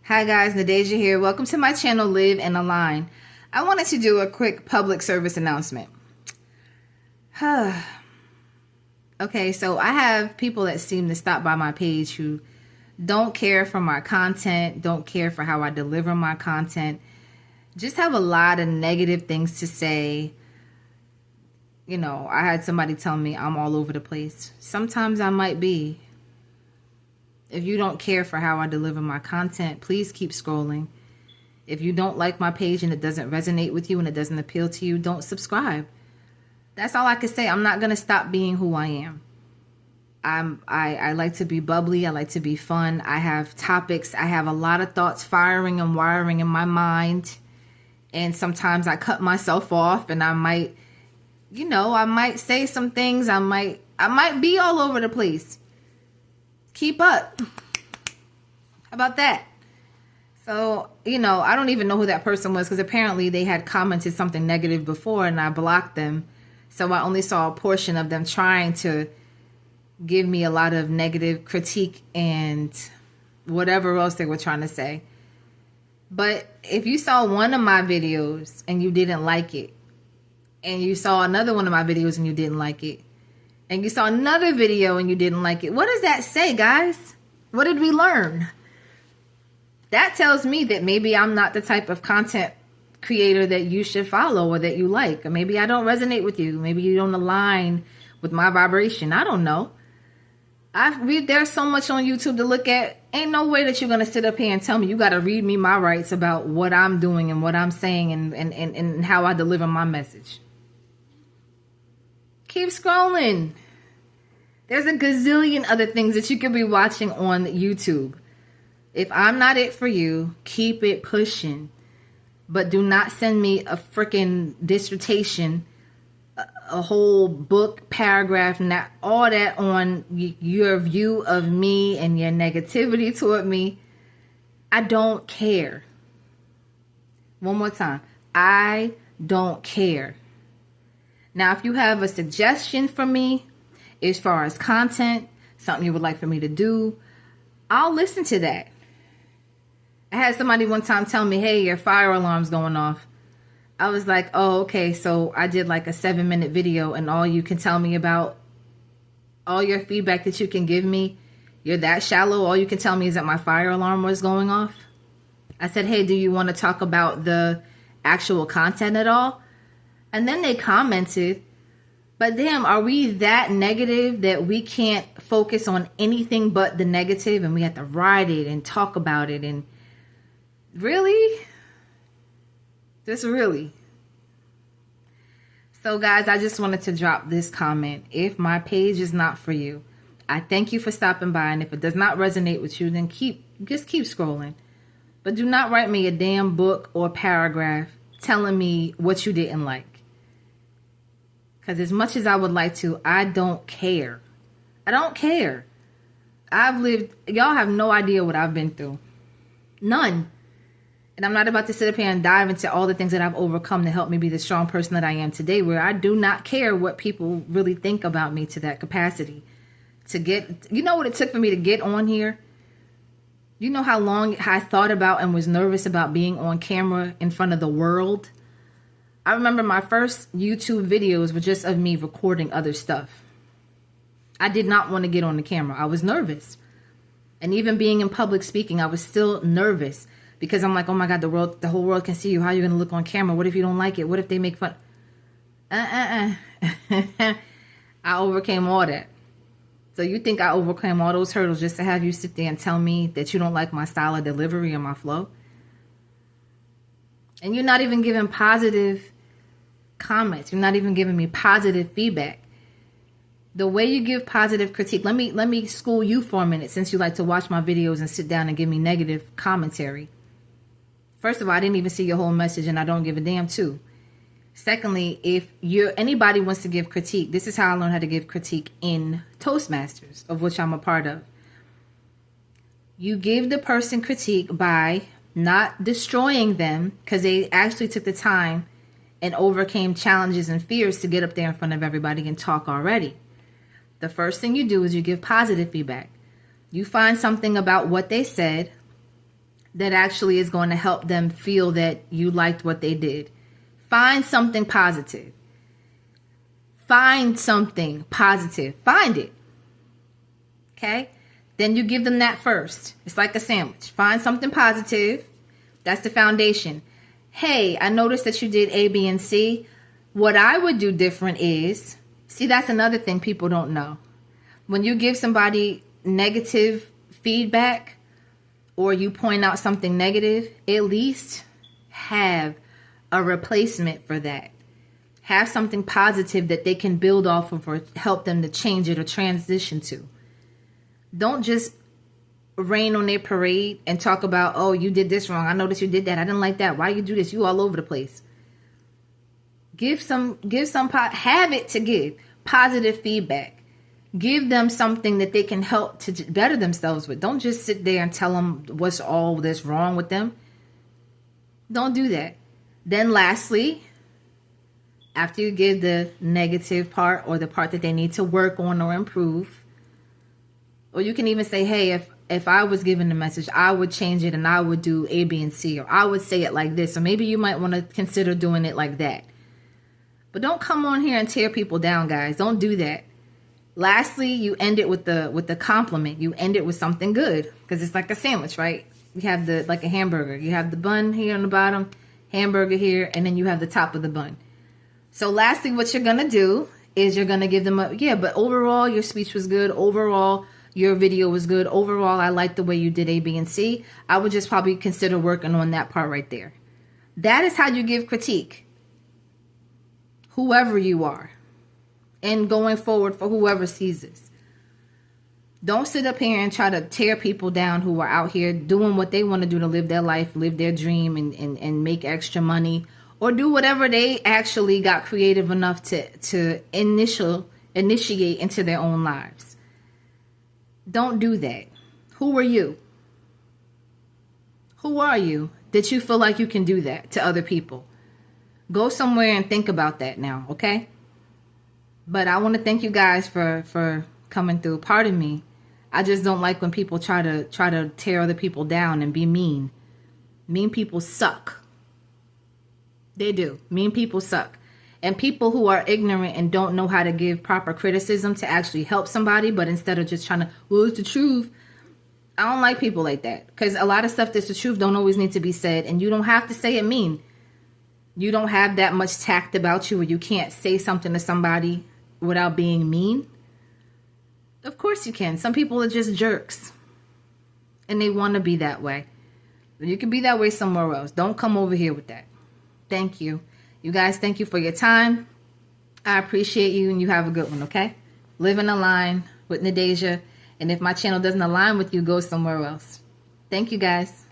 Hi guys, Nadeja here. Welcome to my channel, Live and Align. I wanted to do a quick public service announcement. Okay, so I have people that seem to stop by my page who don't care for my content, don't care for how I deliver my content, just have a lot of negative things to say. You know, I had somebody tell me I'm all over the place. Sometimes I might be. If you don't care for how I deliver my content, please keep scrolling. If you don't like my page and it doesn't resonate with you and it doesn't appeal to you, don't subscribe. That's all I can say. I'm not going to stop being who I am. I like to be bubbly. I like to be fun. I have topics. I have a lot of thoughts firing and wiring in my mind. And sometimes I cut myself off and I might, I might say some things. I might be all over the place. Keep up. How about that? So, I don't even know who that person was because apparently they had commented something negative before and I blocked them. So I only saw a portion of them trying to give me a lot of negative critique and whatever else they were trying to say. But if you saw one of my videos and you didn't like it, and you saw another one of my videos and you didn't like it, and you saw another video and you didn't like it, what does that say, guys? What did we learn? That tells me that maybe I'm not the type of content creator that you should follow or that you like. Or maybe I don't resonate with you. Maybe you don't align with my vibration. I don't know. There's so much on YouTube to look at. Ain't no way that you're going to sit up here and tell me you got to read me my rights about what I'm doing and what I'm saying and how I deliver my message. Keep scrolling. There's a gazillion other things that you could be watching on YouTube. If I'm not it for you, keep it pushing. But do not send me a freaking dissertation, a whole book, paragraph, not all that on your view of me and your negativity toward me. I don't care. One more time. I don't care. Now, if you have a suggestion for me as far as content, something you would like for me to do, I'll listen to that. I had somebody one time tell me, hey, your fire alarm's going off. I was like, oh, okay. So I did like a 7-minute video and all you can tell me about all your feedback that you can give me, you're that shallow. All you can tell me is that my fire alarm was going off. I said, hey, do you want to talk about the actual content at all? And then they commented, but damn, are we that negative that we can't focus on anything but the negative and we have to write it and talk about it? And really? Just really? So guys, I just wanted to drop this comment. If my page is not for you, I thank you for stopping by. And if it does not resonate with you, then just keep scrolling. But do not write me a damn book or paragraph telling me what you didn't like. Because as much as I would like to, I don't care. I don't care. Y'all have no idea what I've been through. None. And I'm not about to sit up here and dive into all the things that I've overcome to help me be the strong person that I am today, where I do not care what people really think about me to that capacity. You know what it took for me to get on here? You know how long I thought about and was nervous about being on camera in front of the world? I remember my first YouTube videos were just of me recording other stuff. I did not want to get on the camera. I was nervous. And even being in public speaking, I was still nervous because I'm like, oh my God, the whole world can see you. How are you going to look on camera? What if you don't like it? What if they make fun? I overcame all that. So you think I overcame all those hurdles just to have you sit there and tell me that you don't like my style of delivery and my flow? And you're not even giving positive comments. You're not even giving me positive feedback. The way you give positive critique, let me school you for a minute since you like to watch my videos and sit down and give me negative commentary. First of all, I didn't even see your whole message and I don't give a damn too. Secondly, if anybody wants to give critique, this is how I learned how to give critique in Toastmasters, of which I'm a part of. You give the person critique by not destroying them because they actually took the time and overcame challenges and fears to get up there in front of everybody and talk already. The first thing you do is you give positive feedback. You find something about what they said that actually is going to help them feel that you liked what they did. Find something positive. Find something positive. Find it. Okay? Then you give them that first. It's like a sandwich. Find something positive. That's the foundation. Hey, I noticed that you did A, B, and C. What I would do different is, see, that's another thing people don't know. When you give somebody negative feedback or you point out something negative, at least have a replacement for that. Have something positive that they can build off of or help them to change it or transition to. Don't just rain on their parade and talk about, oh, you did this wrong. I noticed you did that. I didn't like that. Why you do this? You all over the place. Have it to give positive feedback. Give them something that they can help to better themselves with. Don't just sit there and tell them what's all that's wrong with them. Don't do that. Then lastly, after you give the negative part or the part that they need to work on or improve, or you can even say, hey, if I was given the message, I would change it and I would do A, B, and C, or I would say it like this, or maybe you might want to consider doing it like that. But don't come on here and tear people down, guys. Don't do that. Lastly, you end it with the compliment. You end it with something good, because it's like a sandwich, right? You have like a hamburger. You have the bun here on the bottom, hamburger here, and then you have the top of the bun. So lastly, what you're going to do is you're going to give them but overall, your speech was good. Overall, your video was good. Overall, I like the way you did A, B, and C. I would just probably consider working on that part right there. That is how you give critique. Whoever you are. And going forward for whoever sees this. Don't sit up here and try to tear people down who are out here doing what they want to do to live their life, live their dream, and make extra money. Or do whatever they actually got creative enough to initiate into their own lives. Don't do that. Who are you? Who are you that you feel like you can do that to other people? Go somewhere and think about that now, okay? But I want to thank you guys for coming through. Pardon me. I just don't like when people try to tear other people down and be mean. Mean people suck. They do. Mean people suck. And people who are ignorant and don't know how to give proper criticism to actually help somebody, but instead of just trying to, well, it's the truth. I don't like people like that. Because a lot of stuff that's the truth don't always need to be said. And you don't have to say it mean. You don't have that much tact about you where you can't say something to somebody without being mean. Of course you can. Some people are just jerks. And they want to be that way. You can be that way somewhere else. Don't come over here with that. Thank you. You guys, thank you for your time. I appreciate you, and you have a good one, okay? Live in a line with Nadeja. And if my channel doesn't align with you, go somewhere else. Thank you, guys.